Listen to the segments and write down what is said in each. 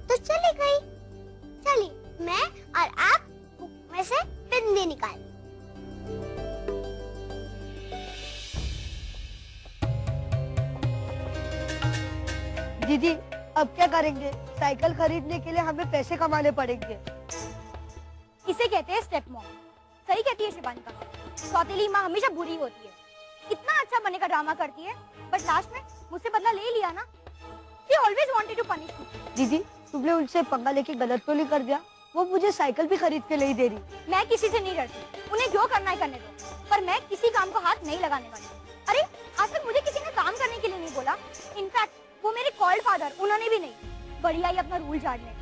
तो चली गई। चलिए मैं और आप बुक में से बिंदी निकाल। दीदी अब क्या करेंगे? साइकिल खरीदने के लिए हमें पैसे कमाने पड़ेंगे। इसे कहते हैं स्टेप मॉम। सही कहती है शिवानिका, सौतेली माँ हमेशा बुरी होती है। इतना अच्छा बनने का ड्रामा करती है, बट लास्ट में मुझसे बदला ले लिया ना। She always wanted to punish me. दीदी तुमने उनसे पंगा लेके गलत तो नहीं कर दिया? वो मुझे साइकिल भी खरीद के नहीं दे रही। मैं किसी से नहीं डरती, उन्हें जो करना है करने दो, पर मैं किसी काम को हाथ नहीं लगाने वाली। अरे आज तक मुझे किसी ने काम करने के लिए नहीं बोला। इनफैक्ट वो मेरे कॉल्ड फादर, उन्होंने भी नहीं। बढ़िया ही अपना रूल झाड़ने।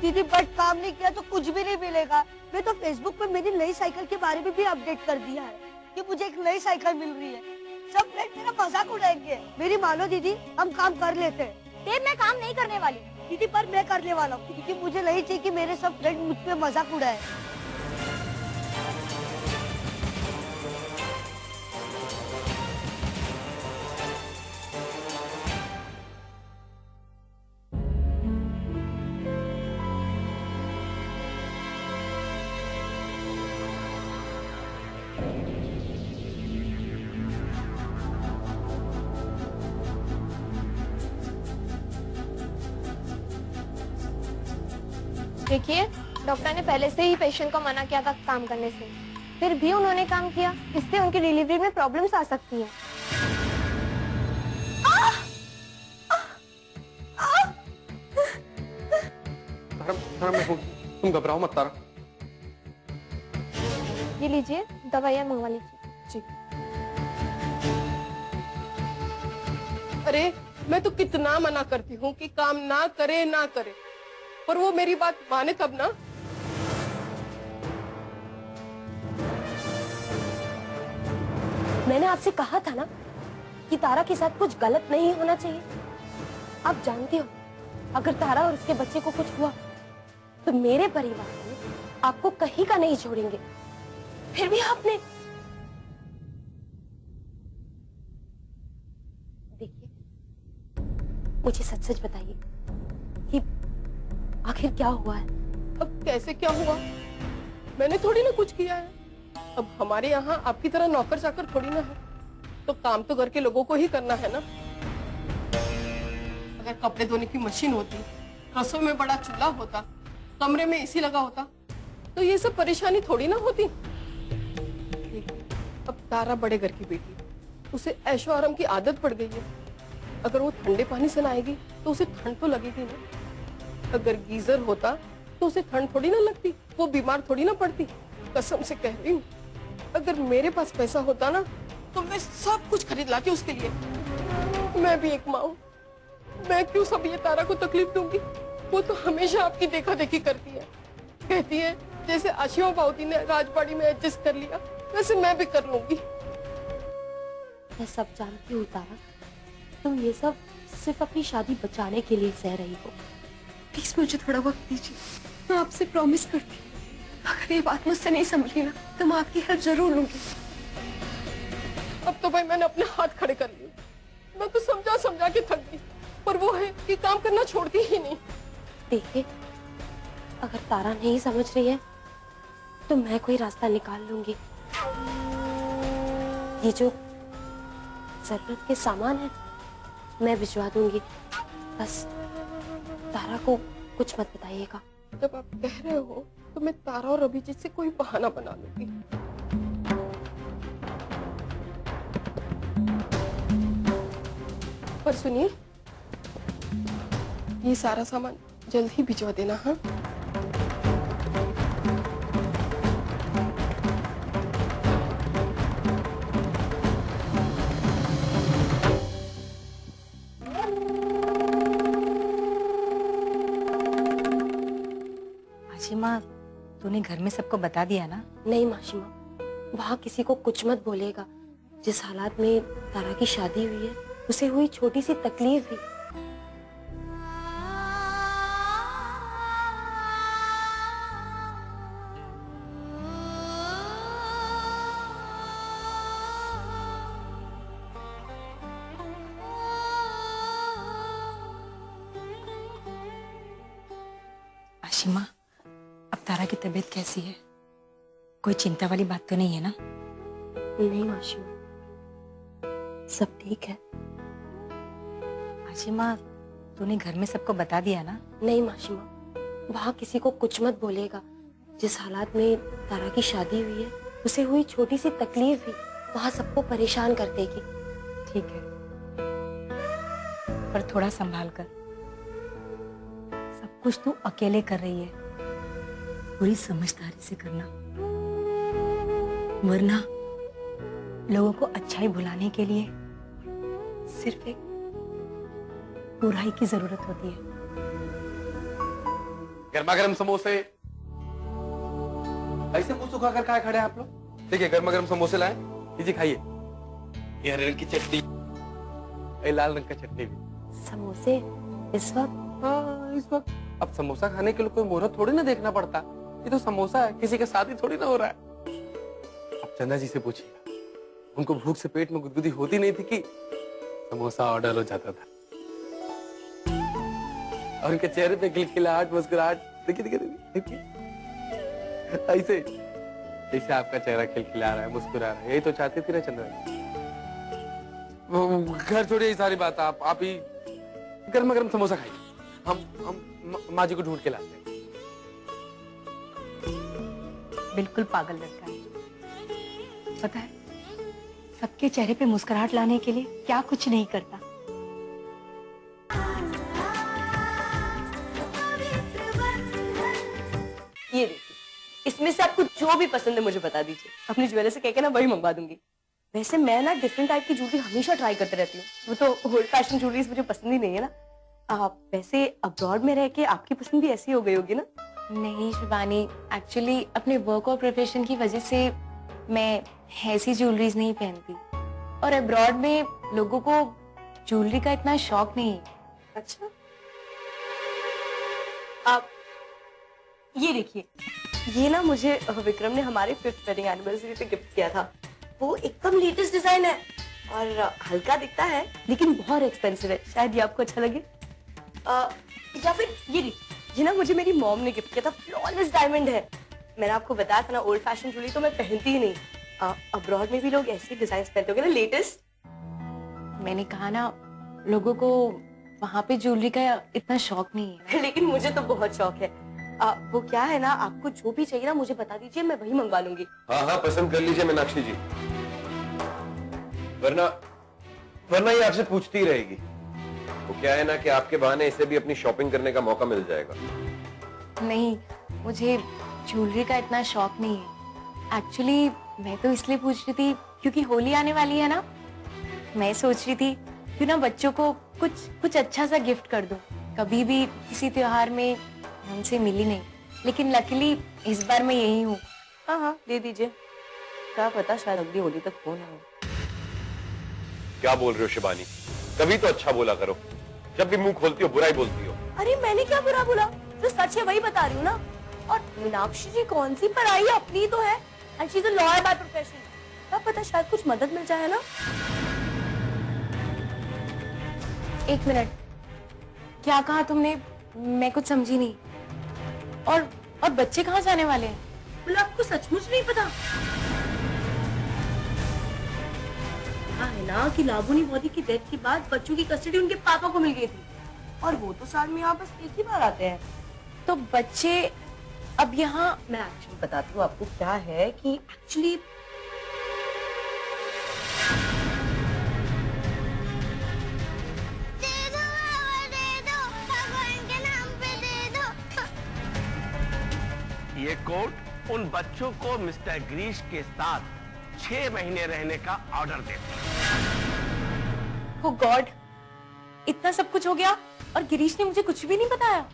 दीदी बट काम नहीं किया तो कुछ भी नहीं मिलेगा। मैं तो फेसबुक पे मेरी नई साइकिल के बारे में भी अपडेट कर दिया है कि मुझे एक नई साइकिल मिल रही है। सब फ्रेंड मेरा मजाक उड़ाएंगे। मेरी मानो दीदी, हम काम कर लेते हैं। देव मैं काम नहीं करने वाली दीदी, पर मैं करने वाला हूँ क्योंकि मुझे नहीं चाहिए कि मेरे सब फ्रेंड मुझ पे मजाक उड़ाए। देखिए, डॉक्टर ने पहले से ही पेशेंट को मना किया था काम करने से, फिर भी उन्होंने काम किया। इससे उनकी डिलीवरी में प्रॉब्लम्स आ सकती हैं। तुम घबराओ मत तारा। ये लीजिए, दवाइयाँ मंगवा लीजिए। जी। अरे मैं तो कितना मना करती हूँ कि काम ना करे ना करे, पर वो मेरी बात माने तब ना। मैंने आपसे कहा था ना कि तारा के साथ कुछ गलत नहीं होना चाहिए। आप जानती हो, अगर तारा और उसके बच्चे को कुछ हुआ तो मेरे परिवार में आपको कहीं का नहीं छोड़ेंगे। फिर भी आपने देखिए, मुझे सच सच बताइए कि आखिर क्या हुआ है? अब कैसे क्या हुआ? मैंने थोड़ी ना कुछ किया है। अब हमारे यहाँ आपकी तरह नौकर चाकर थोड़ी ना है, तो काम तो घर के लोगों को ही करना है ना। अगर कपड़े धोने की मशीन होती, रसोई में बड़ा चूल्हा होता, कमरे में एसी लगा होता, तो ये सब परेशानी थोड़ी ना होती। अब तारा बड़े घर की बेटी, उसे ऐशो आराम की आदत पड़ गई है। अगर वो ठंडे पानी से नहाएगी तो उसे ठंड तो लगेगी ना। अगर गीजर होता तो उसे ठंड थोड़ी ना लगती, वो बीमार थोड़ी ना पड़ती। कसम से कह रही हूँ, अगर मेरे पास पैसा होता ना तो मैं सब कुछ खरीद लाती उसके लिए। मैं भी एक माँ हूँ, मैं क्यों सब ये तारा को तकलीफ दूंगी? वो तो हमेशा आपकी देखा देखी करती है, कहती है जैसे आशिमा बाउती ने राजबाड़ी में एडजस्ट कर लिया वैसे मैं भी कर लूंगी। मैं सब जानती हूँ तारा, तुम ये सब सिर्फ अपनी शादी बचाने के लिए सह रही हो। प्लीज मुझे थोड़ा वक्त दीजिए, मैं आपसे प्रॉमिस करती हूँ अगर ये बात मुझसे नहीं समझी ना तो मैं आपकी हेल्प जरूर लूंगी। अब तो भाई मैंने अपने हाथ खड़े कर लिए, मैं तो समझा समझा के थक गई, पर वो है कि काम करना छोड़ती ही नहीं। देखिए, अगर तारा नहीं समझ रही है तो मैं कोई रास्ता निकाल लूंगी। ये जो जरूरत के सामान है मैं भिजवा दूंगी, बस तारा को कुछ मत बताइएगा। जब आप कह रहे हो तो मैं तारा और अभिजीत से कोई बहाना बना लूंगी। पर सुनिए, ये सारा सामान जल्द ही भिजवा देना। हाँ, आशिमा, तूने घर में सबको बता दिया ना? नहीं माशिमा, वहाँ किसी को कुछ मत बोलेगा। जिस हालात में तारा की शादी हुई है उसे हुई छोटी सी तकलीफ भी। आशिमा, अब तारा की तबीयत कैसी है? कोई चिंता वाली बात तो नहीं है ना? नहीं माशिमा, सब ठीक है। आशिमा, तूने घर में सबको बता दिया ना? नहीं माशिमा, वहाँ किसी को कुछ मत बोलेगा। जिस हालात में तारा की शादी हुई है, उसे हुई छोटी सी तकलीफ भी वहाँ सबको परेशान कर देगी। ठीक है, पर थोड़ा संभाल कर। सब कुछ तू अकेले कर रही है, पूरी समझदारी से करना, वरना लोगों को अच्छाई भुलाने के लिए सिर्फ एक बुराई की जरूरत होती है। गर्मा गर्म समोसे। ऐसे मुंह सुखा कर खाए खड़े हैं आप लोग? ठीक है, गर्मा गर्म समोसे लाए, लीजिए खाइए। ये हरे रंग की चटनी, ये लाल रंग का चटनी भी। समोसे इस वक्त? हाँ, इस वक्त। अब समोसा खाने के लिए कोई मुहूर्त थोड़ी ना देखना पड़ता, ये तो समोसा है, किसी के साथ ही थोड़ी ना हो रहा है। अब चंदा जी से पूछिए, उनको भूख से पेट में गुदगुदी होती नहीं थी कि समोसा ऑर्डर हो जाता था। और उनके चेहरे पे खिलखिलाहट, मुस्कुराहट देखिए देखिए देखिए, ऐसे जैसे आपका चेहरा खिलखिला रहा है, मुस्कुरा रहा है। यही तो चाहती थी ना चंद्रा जी। घर छोड़िए ये सारी बात, आप ही गर्मा गर्म समोसा खाइए, हम माँ जी को ढूंढ के लाते हैं। बिल्कुल पागल लड़का है, पता है सबके चेहरे पे मुस्कुराहट लाने के लिए क्या कुछ नहीं करता। ये देखिए, इसमें से आपको जो भी पसंद है मुझे बता दीजिए, अपनी ज्वेलर से कह के ना वही मंगवा दूंगी। वैसे मैं ना डिफरेंट टाइप की ज्वेलरी हमेशा ट्राई करते रहती हूँ, वो तो ओल्ड फैशन ज्वेलरी मुझे पसंद ही नहीं है ना। वैसे अब्रॉड में रह के आपकी पसंद भी ऐसी हो गई होगी ना? नहीं शिवानी, एक्चुअली अपने वर्क और प्रोफेशन की वजह से मैं ऐसी ज्वेलरीज नहीं पहनती, और अब्रॉड में लोगों को ज्वेलरी का इतना शौक नहीं है। अच्छा, आप ये देखिए, ये ना मुझे विक्रम ने हमारे 5th वेडिंग एनिवर्सरी पे गिफ्ट किया था। वो एकदम लेटेस्ट डिजाइन है और हल्का दिखता है लेकिन बहुत एक्सपेंसिव है, शायद ये आपको अच्छा लगे। या फिर ये देखिए, ये ना मुझे मेरी मॉम ने गिफ्ट किया था, फ्लॉलेस डायमंड है। मैंने आपको बताया था ना, ओल्ड फैशन ज्वेलरी तो मैं पहनती ही नहीं। अब्रॉड में भी लोग ऐसे डिजाइन पहनते होंगे ना, लेटेस्ट। मैंने कहा ना, लोगों को वहाँ पे ज्वेलरी का इतना शौक नहीं है। लेकिन मुझे तो बहुत शौक है। वो क्या है ना, आपको जो भी चाहिए ना मुझे बता दीजिए, मैं वही मंगवा लूंगी। हाँ हाँ, पसंद कर लीजिए मीनाक्षी जी, वरना ये आपसे पूछती ही रहेगी। वो क्या है ना कि आपके बहाने इसे भी अपनी शॉपिंग करने का मौका मिल जाएगा। नहीं, मुझे ज्वेलरी का इतना शौक नहीं है। एक्चुअली मैं तो इसलिए पूछ रही थी क्योंकि होली आने वाली है ना, मैं सोच रही थी क्यों ना बच्चों को कुछ अच्छा सा गिफ्ट कर दूं। कभी भी किसी त्योहार में हमसे मिली नहीं, लेकिन लकीली इस बार मैं यही हूँ। हाँ हाँ, दे दीजिए, क्या पता शायद अगली होली तक हो ना हो। क्या बोल रहे हो शिवानी? कभी तो अच्छा बोला करो, जब भी मुंह खोलती हो बुराई बोलती हो। अरे मैंने क्या बुरा बोला, जो सच है वही बता रही हूँ ना। और मीनाक्षी जी कौन सी पढ़ाई अपनी तो है, and she is a lawyer by profession. क्या पता शायद कुछ मदद मिल जाए ना। एक मिनट, क्या कहा तुमने? मैं कुछ समझी नहीं। और बच्चे कहाँ जाने वाले हैं? बोला आपको सचमुच नहीं पता? है ना कि लाबोनी बॉडी की डेथ के बाद बच्चों की कस्टडी उनके पापा को मिल गई थी, और वो तो साल में यहाँ बस एक ही बार आते हैं। तो बच्चे अब यहाँ, मैं एक्चुअली बताती हूँ आपको क्या है कि एक्चुअली दे दो बाबा, दे दो, भगवान के नाम पे दे दो। ये कोर्ट उन बच्चों को मिस्टर ग्रीश के साथ 6 महीने रहने का ऑर्डर देती है। ओ गॉड, इतना सब कुछ हो गया और गिरीश ने मुझे कुछ भी नहीं बताया।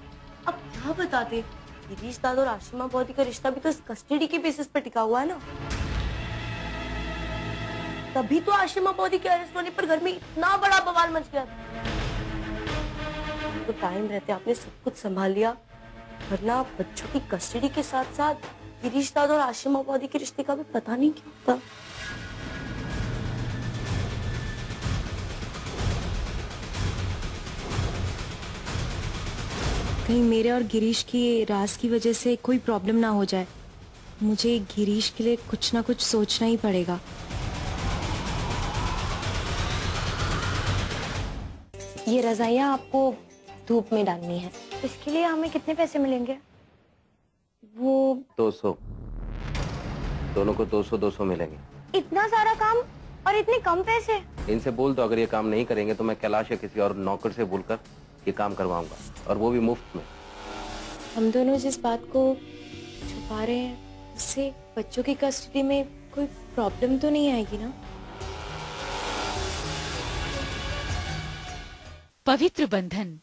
अब क्या बताते? गिरीश दादा और आशिमा बॉडी का रिश्ता भी तो कस्टडी के बेसिस पर टिका हुआ है ना। तभी तो आशिमा बॉडी के अरेस्ट होने पर घर में इतना बड़ा बवाल मच गया। तो टाइम रहते आपने सब कुछ संभाल लिया, वरना बच्चों की कस्टडी के साथ साथ गिरीश दादा और आशिमा बॉडी के रिश्ते का भी पता नहीं क्या होता। कहीं मेरे और गिरीश की राज की वजह से कोई प्रॉब्लम ना हो जाए। मुझे गिरीश के लिए कुछ ना कुछ सोचना ही पड़ेगा। ये रजाइयाँ आपको धूप में डालनी है। इसके लिए हमें कितने पैसे मिलेंगे? वो 200, दोनों को 200-200 मिलेंगे। इतना सारा काम और इतने कम पैसे? इनसे बोल दो अगर ये काम नहीं करेंगे तो मैं कैलाश या किसी और नौकर से बोलकर ये काम करवाऊंगा, और वो भी मुफ्त में। हम दोनों जिस बात को छुपा रहे हैं उससे बच्चों की कस्टडी में कोई प्रॉब्लम तो नहीं आएगी ना? पवित्र बंधन